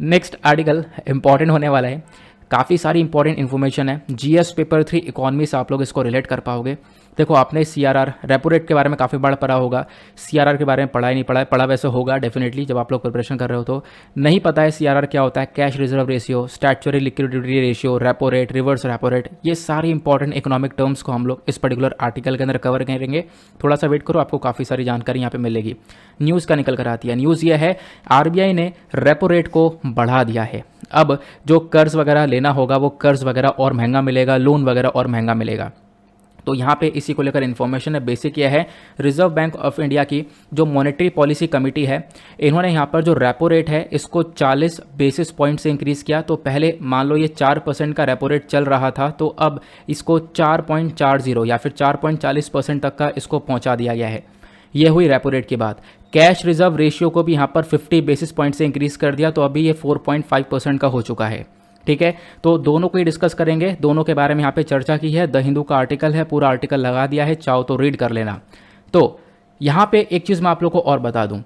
Next article important होने वाला है, काफ़ी सारी इंपॉर्टेंट इन्फॉर्मेशन है। जीएस पेपर 3 इकोनॉमी से आप लोग इसको रिलेट कर पाओगे। देखो आपने सीआरआर रेपो रेट के बारे में काफ़ी बार पढ़ा होगा, सीआरआर के बारे में पढ़ा ही नहीं पढ़ा है, पढ़ा वैसे होगा डेफिनेटली जब आप लोग प्रिपरेशन कर रहे हो। तो नहीं पता है सीआरआर क्या होता है, cash reserve ratio, statutory liquidity ratio, repo rate, reverse repo rate, ये सारी इंपॉर्टेंट इकोनॉमिक टर्म्स को हम लोग इस पर्टिकुलर आर्टिकल के अंदर कवर करेंगे। थोड़ा सा वेट करो, आपको काफ़ी सारी जानकारी यहाँ पे मिलेगी। न्यूज़ का निकल कर आती है, न्यूज़ ये है आरबीआई ने रेपो रेट को बढ़ा दिया है। अब जो कर्ज वगैरह लेना होगा वो कर्ज वगैरह और महंगा मिलेगा, लोन वगैरह और महंगा मिलेगा। तो यहाँ पे इसी को लेकर इन्फॉर्मेशन है। बेसिक ये है, रिजर्व बैंक ऑफ इंडिया की जो मॉनेटरी पॉलिसी कमेटी है, इन्होंने यहाँ पर जो रेपो रेट है इसको 40 बेसिस पॉइंट से इंक्रीज़ किया। तो पहले मान लो ये 4% का रेपो रेट चल रहा था, तो अब इसको 4.40 या फिर 4.40% तक का इसको पहुँचा दिया गया है। ये हुई रेपो रेट की बात। कैश रिजर्व रेशियो को भी यहाँ पर 50 बेसिस पॉइंट से इंक्रीज़ कर दिया, तो अभी ये 4.5% का हो चुका है। ठीक है, तो दोनों को ही डिस्कस करेंगे, दोनों के बारे में यहाँ पे चर्चा की है। द हिंदू का आर्टिकल है, पूरा आर्टिकल लगा दिया है, चाहो तो रीड कर लेना। तो यहाँ पे एक चीज़ मैं आप लोग को और बता दूँ,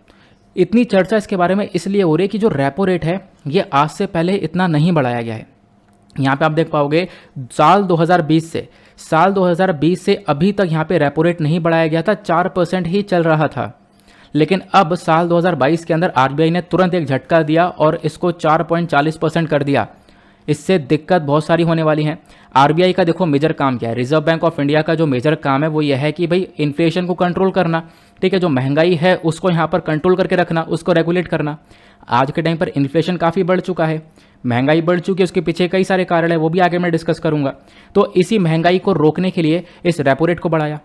इतनी चर्चा इसके बारे में इसलिए हो रही है कि जो रेपो रेट है ये आज से पहले इतना नहीं बढ़ाया गया है। यहाँ पे आप देख पाओगे साल 2020 से अभी तक यहाँ पे रेपो रेट नहीं बढ़ाया गया था, 4% ही चल रहा था। लेकिन अब साल 2022 के अंदर आरबीआई ने तुरंत एक झटका दिया और इसको 4.40% कर दिया। इससे दिक्कत बहुत सारी होने वाली है। आरबीआई का देखो मेजर काम क्या है, रिजर्व बैंक ऑफ इंडिया का जो मेजर काम है वो यह है कि भाई इन्फ्लेशन को कंट्रोल करना। ठीक है, जो महंगाई है उसको यहाँ पर कंट्रोल करके रखना, उसको रेगुलेट करना। आज के टाइम पर इन्फ्लेशन काफ़ी बढ़ चुका है, महंगाई बढ़ चुकी है, उसके पीछे कई सारे कारण है, वो भी आगे मैं डिस्कस करूंगा। तो इसी महंगाई को रोकने के लिए इस रेपो रेट को बढ़ाया।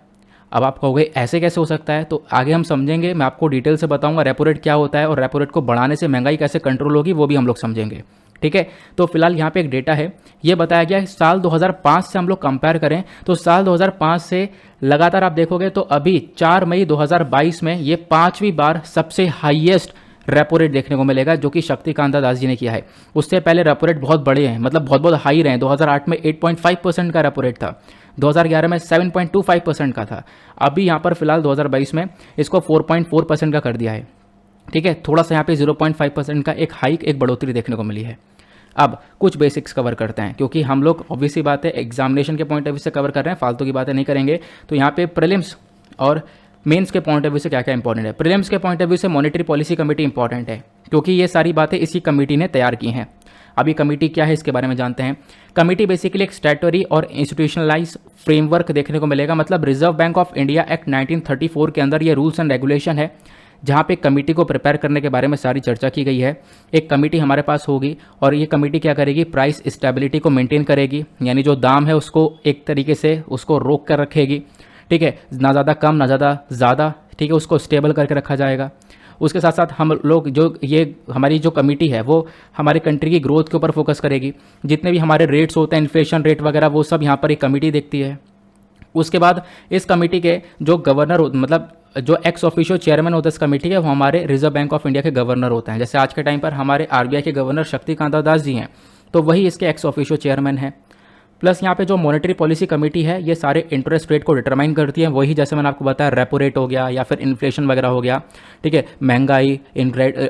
अब आप कहोगे ऐसे कैसे हो सकता है, तो आगे हम समझेंगे, मैं आपको डिटेल से बताऊंगा रेपो रेट क्या होता है और रेपो रेट को बढ़ाने से महंगाई कैसे कंट्रोल होगी वो भी हम लोग समझेंगे। ठीक है, तो फिलहाल यहाँ पे एक डेटा है, ये बताया गया है साल 2005 से हम लोग कंपेयर करें तो साल 2005 से लगातार आप देखोगे तो अभी 4 मई 2022 में ये 5वीं बार सबसे हाईएस्ट रेपो रेट देखने को मिलेगा, जो कि शक्तिकांत दास जी ने किया है। उससे पहले रेपो रेट बहुत बड़े हैं, मतलब बहुत बहुत हाई रहे हैं। 2008 में 8.5% का रेपो रेट था, 2011 में 7.25% का था। अभी यहाँ पर फिलहाल 2022 में इसको 4.4% का कर दिया है। ठीक है, थोड़ा सा यहाँ पे 0.5% का एक हाइक, एक बढ़ोतरी देखने को मिली है। अब कुछ बेसिक्स कवर करते हैं, क्योंकि हम लोग ऑब्वियसली बात है एग्जामिनेशन के पॉइंट ऑफ व्यू से कवर कर रहे हैं, फालतू की बातें नहीं करेंगे। तो यहाँ पे प्रीलिम्स और मेंस के पॉइंट ऑफ व्यू से क्या क्या इंपॉर्टेंट है। प्रीलिम्स के पॉइंट ऑफ व्यू से मॉनेटरी पॉलिसी कमेटी इंपॉर्टेंट है, क्योंकि ये सारी बातें इसी कमेटी ने तैयार की हैं। अभी कमेटी क्या है इसके बारे में जानते हैं। कमेटी बेसिकली एक स्टैट्यूटरी और इंस्टीट्यूशनलाइज फ्रेमवर्क देखने को मिलेगा, मतलब reserve Bank of India act 1934 के अंदर ये रूल्स एंड रेगुलेशन है, जहाँ पे कमेटी को प्रिपेयर करने के बारे में सारी चर्चा की गई है। एक कमेटी हमारे पास होगी और ये कमेटी क्या करेगी, प्राइस स्टेबिलिटी को मेंटेन करेगी, यानी जो दाम है उसको एक तरीके से उसको रोक कर रखेगी। ठीक है, ना ज़्यादा कम ना ज़्यादा, ठीक है, उसको स्टेबल करके रखा जाएगा। उसके साथ साथ हम लोग जो ये हमारी जो कमेटी है वो हमारे कंट्री की ग्रोथ के ऊपर फोकस करेगी। जितने भी हमारे रेट्स होते हैं, इन्फ्लेशन रेट वगैरह, वो सब यहाँ पर एक कमेटी देखती है। उसके बाद इस कमेटी के जो गवर्नर, मतलब जो एक्स ऑफिशियो चेयरमैन होता है इस कमेटी के, वो हमारे रिजर्व बैंक ऑफ इंडिया के गवर्नर होते हैं। जैसे आज के टाइम पर हमारे आरबीआई के गवर्नर शक्तिकांत दास जी हैं, तो वही इसके एक्स ऑफिशियो चेयरमैन हैं। प्लस यहाँ पे जो मॉनेटरी पॉलिसी कमेटी है ये सारे इंटरेस्ट रेट को डिटरमाइन करती है, वही जैसे मैंने आपको बताया रेपो रेट हो गया या फिर इन्फ्लेशन वगैरह हो गया। ठीक है, महंगाई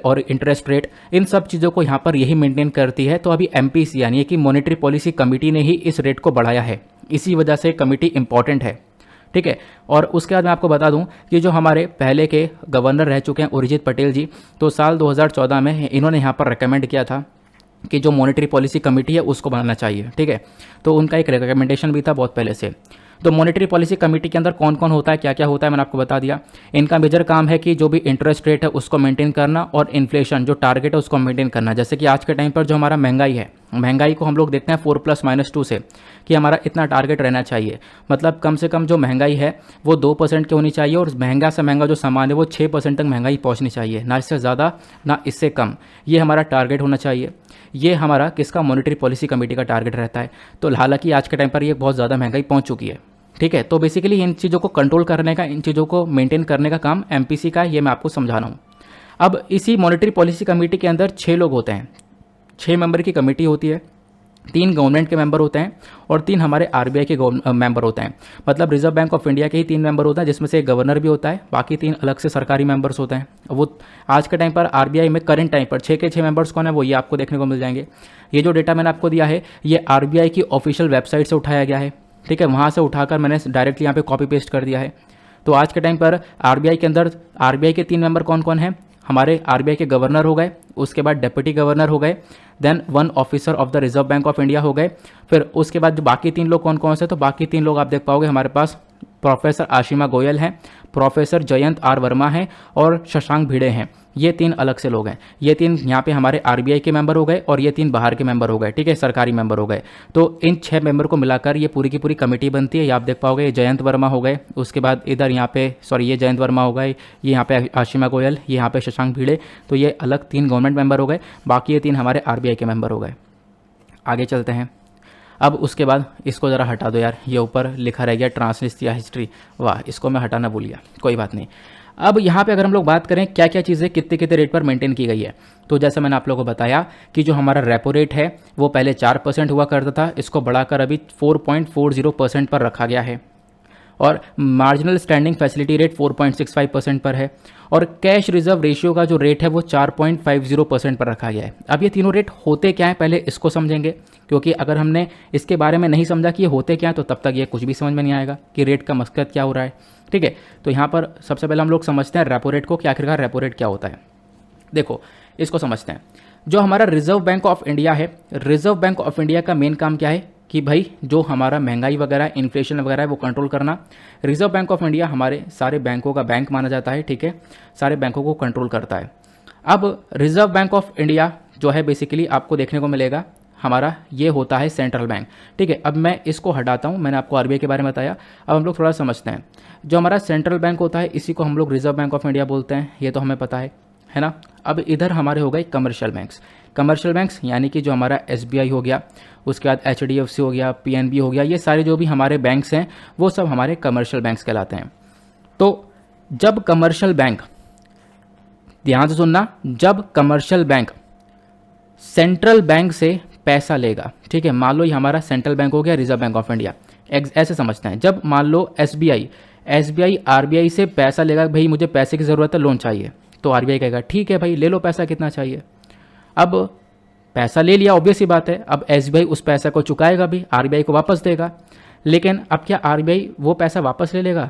और इंटरेस्ट रेट, इन सब चीज़ों को यहाँ पर यही मेंटेन करती है। तो अभी एमपीसी यानी कि मॉनेटरी पॉलिसी कमेटी ने ही इस रेट को बढ़ाया है, इसी वजह से कमेटी इंपॉर्टेंट है। ठीक है, और उसके बाद मैं आपको बता दूं कि जो हमारे पहले के गवर्नर रह चुके हैं उर्जित पटेल जी, तो साल 2014 में इन्होंने यहाँ पर रिकमेंड किया था कि जो मॉनेटरी पॉलिसी कमेटी है उसको बनाना चाहिए। ठीक है, तो उनका एक रिकमेंडेशन भी था बहुत पहले से। तो मॉनेटरी पॉलिसी कमेटी के अंदर कौन कौन होता है, क्या क्या होता है, मैंने आपको बता दिया। इनका मेजर काम है कि जो भी इंटरेस्ट रेट है उसको मेंटेन करना और इन्फ्लेशन जो टारगेट है उसको मेंटेन करना। जैसे कि आज के टाइम पर जो हमारा महंगाई है, महंगाई को हम लोग देखते हैं 4+-2 से, कि हमारा इतना टारगेट रहना चाहिए। मतलब कम से कम जो महंगाई है वो 2% की होनी चाहिए और महंगा से महंगा जो सामान है वो 6% तक महंगाई पहुंचनी चाहिए, ना इससे ज़्यादा ना इससे कम। ये हमारा टारगेट होना चाहिए। ये हमारा किसका, मॉनेटरी पॉलिसी कमेटी का टारगेट रहता है। तो हालांकि आज के टाइम पर ये बहुत ज़्यादा महंगाई पहुँच चुकी है। ठीक है, तो बेसिकली इन चीज़ों को कंट्रोल करने का, इन चीज़ों को मेंटेन करने का काम एमपीसी का है, ये मैं आपको समझा रहा हूँ। अब इसी मॉनेटरी पॉलिसी कमेटी के अंदर 6 लोग होते हैं, 6 मेंबर की कमेटी होती है। 3 गवर्नमेंट के मेंबर होते हैं और 3 हमारे आरबीआई के मेंबर होते हैं। मतलब रिजर्व बैंक ऑफ इंडिया के ही 3 मेंबर होते हैं, जिसमें से एक गवर्नर भी होता है, बाकी 3 अलग से सरकारी मेंबर्स होते हैं। वो आज के टाइम पर आरबीआई में करंट टाइम पर 6 के 6 मेंबर्स कौन है वो ये आपको देखने को मिल जाएंगे। ये जो डेटा मैंने आपको दिया है ये आरबीआई की ऑफिशियल वेबसाइट से उठाया गया है, ठीक है, वहाँ से उठाकर मैंने डायरेक्टली यहाँ पे कॉपी पेस्ट कर दिया है। तो आज के टाइम पर आरबीआई के अंदर आरबीआई के 3 मेंबर कौन कौन हैं, हमारे आरबीआई के गवर्नर हो गए, उसके बाद डिप्टी गवर्नर हो गए, then 1 officer of the Reserve Bank of India हो गए। फिर उसके बाद जो बाकी 3 लोग कौन कौन से, तो बाकी 3 लोग आप देख पाओगे हमारे पास प्रोफेसर आशिमा गोयल हैं, प्रोफेसर जयंत आर वर्मा हैं और शशांक भिड़े हैं। ये 3 अलग से लोग हैं। ये 3 यहाँ पे हमारे आरबीआई के मेंबर हो गए और ये 3 बाहर के मेंबर हो गए, ठीक है, सरकारी मेंबर हो गए। तो इन 6 मेंबर को मिलाकर ये पूरी की पूरी कमेटी बनती है। ये आप देख पाओगे, ये जयंत वर्मा हो गए, उसके बाद इधर यहाँ पे ये जयंत वर्मा हो गए, ये यहाँ पे आशिमा गोयल, ये यहाँ पे शशांक भिड़े। तो ये अलग 3 गवर्नमेंट मेंबर हो गए, बाकी ये 3 हमारे आरबीआई के मेंबर हो गए। आगे चलते हैं। अब उसके बाद इसको ज़रा हटा दो यार, ये ऊपर लिखा रह गया ट्रांसनिस्ट्रिया हिस्ट्री, वाह, इसको मैं हटाना भूल गया, कोई बात नहीं। अब यहाँ पे अगर हम लोग बात करें क्या क्या चीज़ें कितने कितने रेट पर मेंटेन की गई है, तो जैसे मैंने आप लोगों को बताया कि जो हमारा रेपो रेट है वो पहले 4% हुआ करता था, इसको बढ़ाकर अभी 4.40% पर रखा गया है। और मार्जिनल स्टैंडिंग फैसिलिटी रेट 4.65% पर है और कैश रिजर्व रेशियो का जो रेट है वो 4.50% पर रखा गया है। अब ये तीनों रेट होते क्या हैं पहले इसको समझेंगे, क्योंकि अगर हमने इसके बारे में नहीं समझा कि ये होते क्या हैं तो तब तक ये कुछ भी समझ में नहीं आएगा कि रेट का मकसद क्या हो रहा है, ठीक है। तो यहाँ पर सबसे पहले हम लोग समझते हैं रेपो रेट को, कि आखिरकार रेपो रेट क्या होता है। देखो इसको समझते हैं। जो हमारा रिजर्व बैंक ऑफ इंडिया है, रिजर्व बैंक ऑफ इंडिया का मेन काम क्या है कि भाई जो हमारा महंगाई वगैरह इन्फ्लेशन वगैरह है वो कंट्रोल करना। रिजर्व बैंक ऑफ इंडिया हमारे सारे बैंकों का बैंक माना जाता है, ठीक है, सारे बैंकों को कंट्रोल करता है। अब रिजर्व बैंक ऑफ इंडिया जो है बेसिकली आपको देखने को मिलेगा हमारा ये होता है सेंट्रल बैंक, ठीक है। अब मैं इसको हटाता हूँ, मैंने आपको आरबीआई के बारे में बताया, अब हम लोग थोड़ा समझते हैं। जो हमारा सेंट्रल बैंक होता है इसी को हम लोग रिजर्व बैंक ऑफ इंडिया बोलते हैं, ये तो हमें पता है ना। अब इधर हमारे हो गए कमर्शियल बैंक्स। कमर्शियल बैंक्स यानी कि जो हमारा एसबीआई हो गया, उसके बाद एचडीएफसी हो गया, पीएनबी हो गया, ये सारे जो भी हमारे बैंक्स हैं वो सब हमारे कमर्शियल बैंक्स कहलाते हैं। तो जब कमर्शियल बैंक, ध्यान से सुनना, जब कमर्शियल बैंक सेंट्रल बैंक से पैसा लेगा, ठीक है, मान लो ये हमारा सेंट्रल बैंक हो गया रिजर्व बैंक ऑफ इंडिया, ऐसे समझते हैं। जब मान लो एसबीआई आरबीआई से पैसा लेगा, भाई मुझे पैसे की ज़रूरत है, लोन चाहिए, तो आरबीआई कहेगा ठीक है भाई ले लो पैसा, कितना चाहिए। अब पैसा ले लिया, ऑब्वियस सी बात है, अब एसबीआई उस पैसा को चुकाएगा भी, आरबीआई को वापस देगा। लेकिन अब क्या आरबीआई वो पैसा वापस ले लेगा?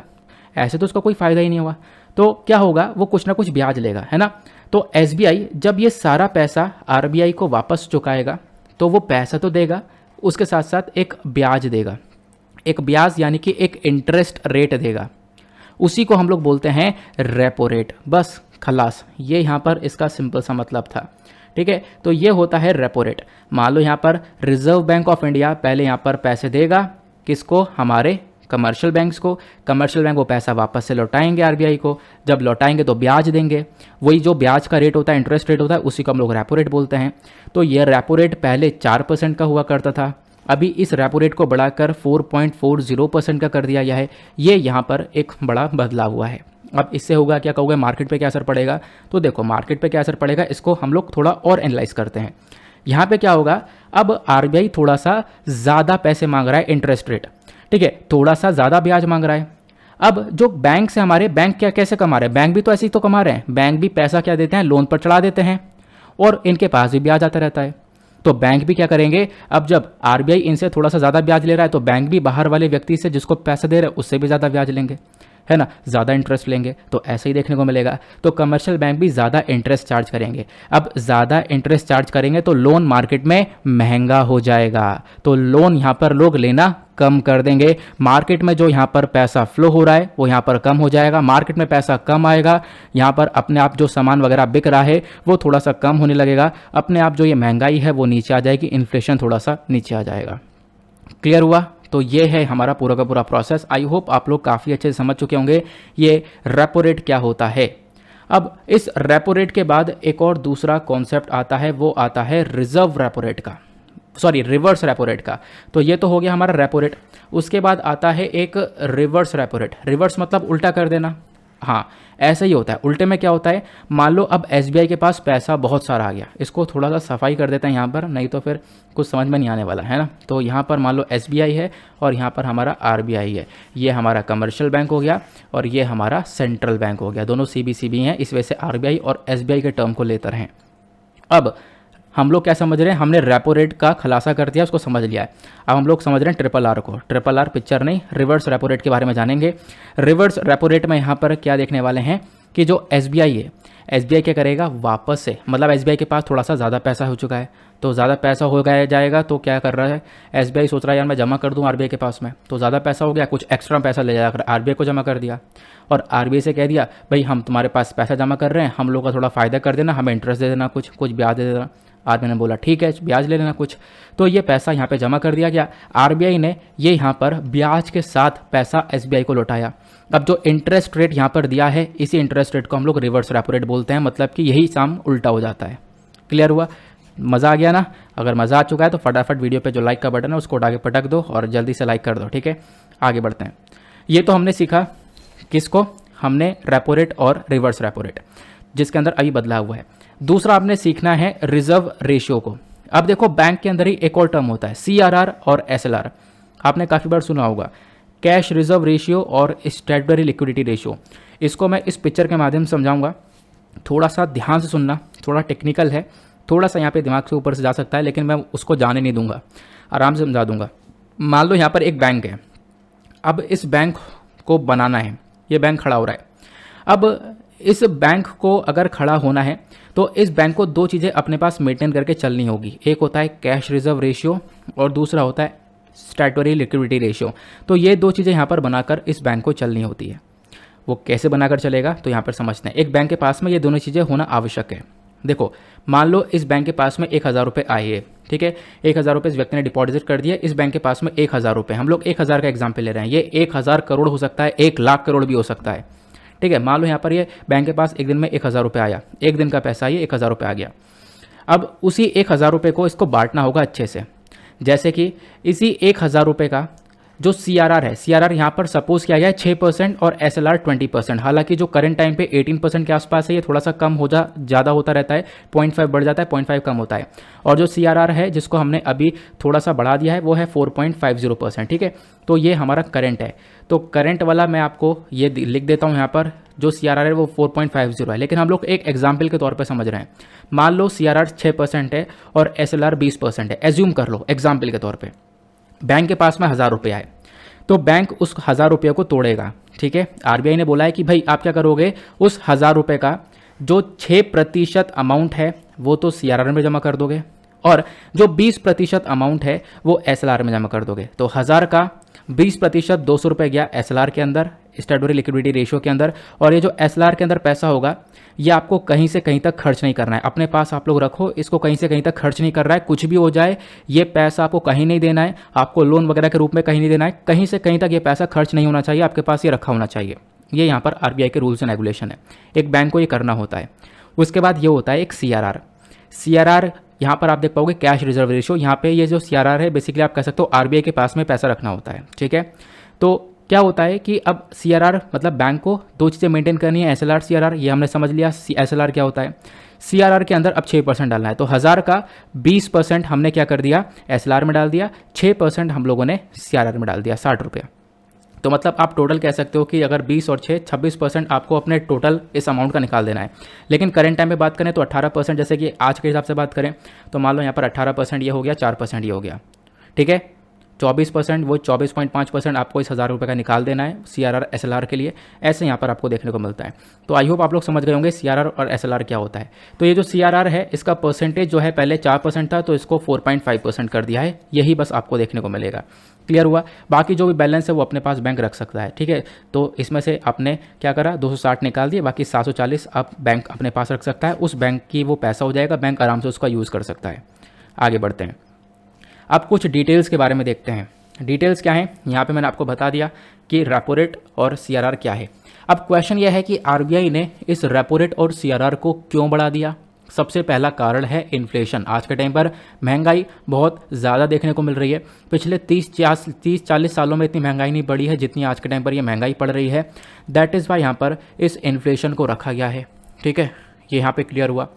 ऐसे तो उसका कोई फ़ायदा ही नहीं हुआ। तो क्या होगा, वो कुछ ना कुछ ब्याज लेगा, है ना। तो एसबीआई जब ये सारा पैसा आरबीआई को वापस चुकाएगा तो वो पैसा तो देगा, उसके साथ साथ एक ब्याज देगा, एक ब्याज यानी कि एक इंटरेस्ट रेट देगा, उसी को हम लोग बोलते हैं रेपो रेट। बस खलास, ये यहाँ पर इसका सिंपल सा मतलब था, ठीक है। तो ये होता है रेपो रेट। मान लो यहाँ पर रिजर्व बैंक ऑफ इंडिया पहले यहाँ पर पैसे देगा, किसको, हमारे कमर्शियल बैंक्स को। कमर्शियल बैंक वो पैसा वापस से लौटाएंगे आरबीआई को, जब लौटाएंगे तो ब्याज देंगे, वही जो ब्याज का रेट होता है, इंटरेस्ट रेट होता है, उसी को हम लोग रेपो रेट बोलते हैं। तो ये रेपो रेट पहले 4% का हुआ करता था, अभी इस रेपो रेट को बढ़ाकर 4.40% का कर दिया गया है। ये यहाँ पर एक बड़ा बदलाव हुआ है। अब इससे होगा क्या, कहोगे मार्केट पे क्या असर पड़ेगा, तो देखो मार्केट पे क्या असर पड़ेगा इसको हम लोग थोड़ा और एनालाइज करते हैं। यहाँ पे क्या होगा, अब आरबीआई थोड़ा सा ज़्यादा पैसे मांग रहा है, इंटरेस्ट रेट, ठीक है, थोड़ा सा ज़्यादा ब्याज मांग रहा है। अब जो बैंक से हमारे, बैंक क्या कैसे कमा रहे हैं, बैंक भी तो ऐसे ही तो कमा रहे हैं, बैंक भी पैसा क्या देते हैं, लोन पर चढ़ा देते हैं और इनके पास भी ब्याज आता रहता है। तो बैंक भी क्या करेंगे, अब जब आरबीआई इनसे थोड़ा सा ज़्यादा ब्याज ले रहा है तो बैंक भी बाहर वाले व्यक्ति से जिसको पैसा दे रहे हैं उससे भी ज़्यादा ब्याज लेंगे, है ना, ज़्यादा इंटरेस्ट लेंगे, तो ऐसे ही देखने को मिलेगा। तो कमर्शियल बैंक भी ज़्यादा इंटरेस्ट चार्ज करेंगे। अब ज़्यादा इंटरेस्ट चार्ज करेंगे तो लोन मार्केट में महंगा हो जाएगा, तो लोन यहाँ पर लोग लेना कम कर देंगे। मार्केट में जो यहाँ पर पैसा फ्लो हो रहा है वो यहाँ पर कम हो जाएगा, मार्केट में पैसा कम आएगा, यहाँ पर अपने आप जो सामान वगैरह बिक रहा है वो थोड़ा सा कम होने लगेगा, अपने आप जो ये महंगाई है वो नीचे आ जाएगी, इन्फ्लेशन थोड़ा सा नीचे आ जाएगा। क्लियर हुआ? तो ये है हमारा पूरा का पूरा प्रोसेस। आई होप आप लोग काफ़ी अच्छे से समझ चुके होंगे ये रेपो रेट क्या होता है। अब इस रेपो रेट के बाद एक और दूसरा कॉन्सेप्ट आता है, वो आता है रिजर्व रेपो रेट का, सॉरी रिवर्स रेपो रेट का। तो ये तो हो गया हमारा रेपो रेट। उसके बाद आता है एक रिवर्स रेपो रेट। रिवर्स मतलब उल्टा कर देना, हाँ, ऐसा ही होता है। उल्टे में क्या होता है, मान लो अब एसबीआई के पास पैसा बहुत सारा आ गया, इसको थोड़ा सा सफाई कर देते हैं यहाँ पर, नहीं तो फिर कुछ समझ में नहीं आने वाला है ना। तो यहाँ पर मान लो एसबीआई है और यहाँ पर हमारा आरबीआई है, ये हमारा कमर्शियल बैंक हो गया और ये हमारा सेंट्रल बैंक हो गया, दोनों सीबीसीबी हैं, इस वजह से आरबीआई और एसबीआई के टर्म को लेते रहें। अब हम लोग क्या समझ रहे हैं, हमने रेपो रेट का खुलासा कर दिया, उसको समझ लिया है। अब हम लोग समझ रहे हैं ट्रिपल आर को, ट्रिपल आर पिक्चर नहीं, रिवर्स रेपो रेट के बारे में जानेंगे। रिवर्स रेपो रेट में यहाँ पर क्या देखने वाले हैं कि जो एसबीआई है, एसबीआई क्या करेगा वापस से, मतलब एसबीआई के पास थोड़ा सा ज़्यादा पैसा हो चुका है, तो ज़्यादा पैसा हो गया जाएगा, तो क्या कर रहा है एसबीआई, सोच रहा है यार मैं जमा कर दूं आरबीआई के पास में, तो ज़्यादा पैसा हो गया, कुछ एक्स्ट्रा पैसा ले जाकर आरबीआई को जमा कर दिया और आरबीआई से कह दिया भाई हम तुम्हारे पास पैसा जमा कर रहे हैं, हम लोग का थोड़ा फ़ायदा कर देना, हमें इंटरेस्ट दे देना, कुछ कुछ ब्याज दे देना। आरबीआई ने बोला ठीक है ब्याज ले लेना कुछ, तो ये पैसा यहाँ पे जमा कर दिया गया। आरबीआई ने ये यहाँ पर ब्याज के साथ पैसा एसबीआई को लौटाया। अब जो इंटरेस्ट रेट यहाँ पर दिया है, इसी इंटरेस्ट रेट को हम लोग रिवर्स रेपो रेट बोलते हैं, मतलब कि यही साम उल्टा हो जाता है। क्लियर हुआ, मज़ा आ गया ना। अगर मज़ा आ चुका है तो फटाफट वीडियो पे जो लाइक का बटन है उसको उठा के पटक दो और जल्दी से लाइक कर दो, ठीक है। आगे बढ़ते हैं। ये तो हमने सीखा किसको, हमने रेपो रेट और रिवर्स रेपो रेट, जिसके अंदर अभी बदला हुआ है। दूसरा आपने सीखना है रिजर्व रेशियो को। अब देखो बैंक के अंदर ही एक और टर्म होता है सीआरआर और एसएलआर, आपने काफ़ी बार सुना होगा, कैश रिजर्व रेशियो और स्टैट्यूटरी लिक्विडिटी रेशियो। इसको मैं इस पिक्चर के माध्यम से समझाऊंगा, थोड़ा सा ध्यान से सुनना, थोड़ा टेक्निकल है, थोड़ा सा यहाँ पे दिमाग से ऊपर से जा सकता है, लेकिन मैं उसको जाने नहीं दूंगा, आराम से समझा दूंगा। मान लो यहाँ पर एक बैंक है, अब इस बैंक को बनाना है, ये बैंक खड़ा हो रहा है। अब इस बैंक को अगर खड़ा होना है तो इस बैंक को दो चीज़ें अपने पास मेंटेन करके चलनी होगी, एक होता है कैश रिजर्व रेशियो और दूसरा होता है स्टैट्यूटरी लिक्विडिटी रेशियो। तो ये दो चीज़ें यहाँ पर बनाकर इस बैंक को चलनी होती है। वो कैसे बनाकर चलेगा तो यहाँ पर समझते हैं। एक बैंक के पास में ये दोनों चीज़ें होना आवश्यक है। देखो मान लो इस बैंक के पास में 1000 रुपये आए हैं, ठीक है, 1000 रुपये इस व्यक्ति ने डिपॉजिट कर दिया, इस बैंक के पास में 1000 रुपये, हम लोग 1000 का एग्जाम्पल ले रहे हैं, ये 1000 करोड़ हो सकता है, 1 लाख करोड़ भी हो सकता है, ठीक है। मान लो यहाँ पर ये बैंक के पास एक दिन में 1000 रुपये आया, एक दिन का पैसा ये 1000 रुपये आ गया। अब उसी 1000 रुपये को इसको बांटना होगा अच्छे से, जैसे कि इसी 1000 रुपये का जो सीआरआर है, सीआरआर यहाँ पर सपोज किया गया है 6% और एसएलआर 20%। हालांकि जो करंट टाइम पे 18% के आसपास है, ये थोड़ा सा कम हो ज़्यादा होता रहता है, 0.5 बढ़ जाता है, 0.5 कम होता है। और जो सीआरआर है जिसको हमने अभी थोड़ा सा बढ़ा दिया है वो है 4.50%, ठीक है। तो ये हमारा करंट है, तो करंट वाला मैं आपको ये लिख देता हूँ यहाँ पर, जो सीआरआर है वो 4.50 है, लेकिन हम लोग एक एग्जाम्पल के तौर पर समझ रहे हैं। मान लो सीआरआर 6% है और एसएलआर 20% है, एज्यूम कर लो एग्जाम्पल के तौर पर। बैंक के पास में 1000 रुपये आए, तो बैंक उस 1000 रुपये को तोड़ेगा, ठीक है। आरबीआई ने बोला है कि भाई आप क्या करोगे, उस 1000 रुपये का जो 6% अमाउंट है वो तो सीआरआर में जमा कर दोगे और जो 20% अमाउंट है वो एसएलआर में जमा कर दोगे। तो 1000 का 20% 200 रुपये गया एसएलआर के अंदर, स्टैट्यूटरी लिक्विडिटी रेशियो के अंदर, और ये जो एसएलआर के अंदर पैसा होगा ये आपको कहीं से कहीं तक खर्च नहीं करना है, अपने पास आप लोग रखो, इसको कहीं से कहीं तक खर्च नहीं कर रहा है। कुछ भी हो जाए ये पैसा आपको कहीं नहीं देना है, आपको लोन वगैरह के रूप में कहीं नहीं देना है, कहीं से कहीं तक ये पैसा खर्च नहीं होना चाहिए, आपके पास ये रखा होना चाहिए। ये यहाँ पर आरबीआई के रूल्स एंड रेगुलेशन है, एक बैंक को ये करना होता है। उसके बाद ये होता है एक सीआरआर। सीआरआर यहाँ पर आप देख पाओगे कैश रिजर्व रेशियो, यहाँ पे ये जो सीआरआर है बेसिकली आप कह सकते हो आरबीआई के पास में पैसा रखना होता है, ठीक है। तो क्या होता है कि अब सीआरआर मतलब बैंक को दो चीज़ें मेंटेन करनी है, एसएलआर सीआरआर, ये हमने समझ लिया। एसएलआर क्या होता है, सीआरआर के अंदर अब 6% डालना है, तो 1000 का 20% हमने क्या कर दिया एसएलआर में डाल दिया, 6% हम लोगों ने सीआरआर में डाल दिया, 60 रुपये। तो मतलब आप टोटल कह सकते हो कि अगर 20 और 6 26% आपको अपने टोटल इस अमाउंट का निकाल देना है। लेकिन करंट टाइम में बात करें तो 18%, जैसे कि आज के हिसाब से बात करें तो मान लो यहाँ पर 18% ये हो गया, 4% ये हो गया, ठीक है। 24% वो 24.5% आपको इस 1000 रुपये का निकाल देना है सीआरआर एसएलआर के लिए, ऐसे यहाँ पर आपको देखने को मिलता है। तो आई होप आप लोग समझ गए होंगे सीआरआर और एसएलआर क्या होता है। तो ये जो सीआरआर है इसका परसेंटेज जो है पहले 4% था, तो इसको 4.5% कर दिया है, यही बस आपको देखने को मिलेगा। क्लियर हुआ। बाकी जो भी बैलेंस है वो अपने पास बैंक रख सकता है, ठीक है। तो इसमें से आपने क्या करा 260 निकाल दिए, बाकी 740 आप बैंक अपने पास रख सकता है, उस बैंक की वो पैसा हो जाएगा, बैंक आराम से उसका यूज़ कर सकता है। आगे बढ़ते हैं, अब कुछ डिटेल्स के बारे में देखते हैं। डिटेल्स क्या है, यहाँ पे मैंने आपको बता दिया कि रेपो रेट और सीआरआर क्या है। अब क्वेश्चन यह है कि आरबीआई ने इस रेपो रेट और सीआरआर को क्यों बढ़ा दिया, सबसे पहला कारण है इन्फ्लेशन। आज के टाइम पर महंगाई बहुत ज़्यादा देखने को मिल रही है। पिछले 30-40 सालों में इतनी महंगाई नहीं बढ़ी है जितनी आज के टाइम पर ये महंगाई पड़ रही है। दैट इज़ वाई यहाँ पर इस इन्फ्लेशन को रखा गया है। ठीक है, ये यहाँ पे क्लियर हुआ।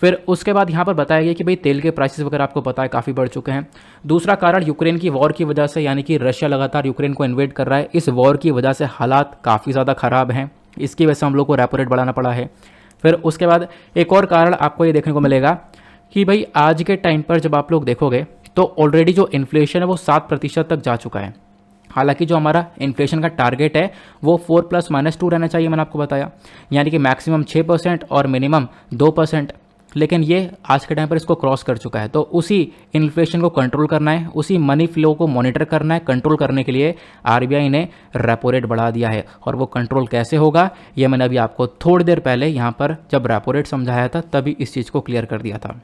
फिर उसके बाद यहाँ पर बताया गया कि भाई तेल के प्राइसेस वगैरह आपको पता है काफ़ी बढ़ चुके हैं। दूसरा कारण यूक्रेन की वॉर की वजह से, यानी कि रशिया लगातार यूक्रेन को इन्वेड कर रहा है, इस वॉर की वजह से हालात काफ़ी ज़्यादा ख़राब हैं। इसकी वजह से हम लोग को रेपो रेट बढ़ाना पड़ा है। फिर उसके बाद एक और कारण आपको ये देखने को मिलेगा कि भाई आज के टाइम पर जब आप लोग देखोगे तो ऑलरेडी जो इन्फ्लेशन है वो 7% तक जा चुका है। हालांकि जो हमारा इन्फ्लेशन का टारगेट है वो 4 ± 2 रहना चाहिए, मैंने आपको बताया, यानी कि मैक्सिमम 6% और मिनिमम 2%। लेकिन ये आज के टाइम पर इसको क्रॉस कर चुका है। तो उसी इन्फ्लेशन को कंट्रोल करना है, उसी मनी फ्लो को मॉनिटर करना है। कंट्रोल करने के लिए आरबीआई ने रेपो रेट बढ़ा दिया है। और वो कंट्रोल कैसे होगा ये मैंने अभी आपको थोड़ी देर पहले यहाँ पर जब रेपो रेट समझाया था तभी इस चीज़ को क्लियर कर दिया था।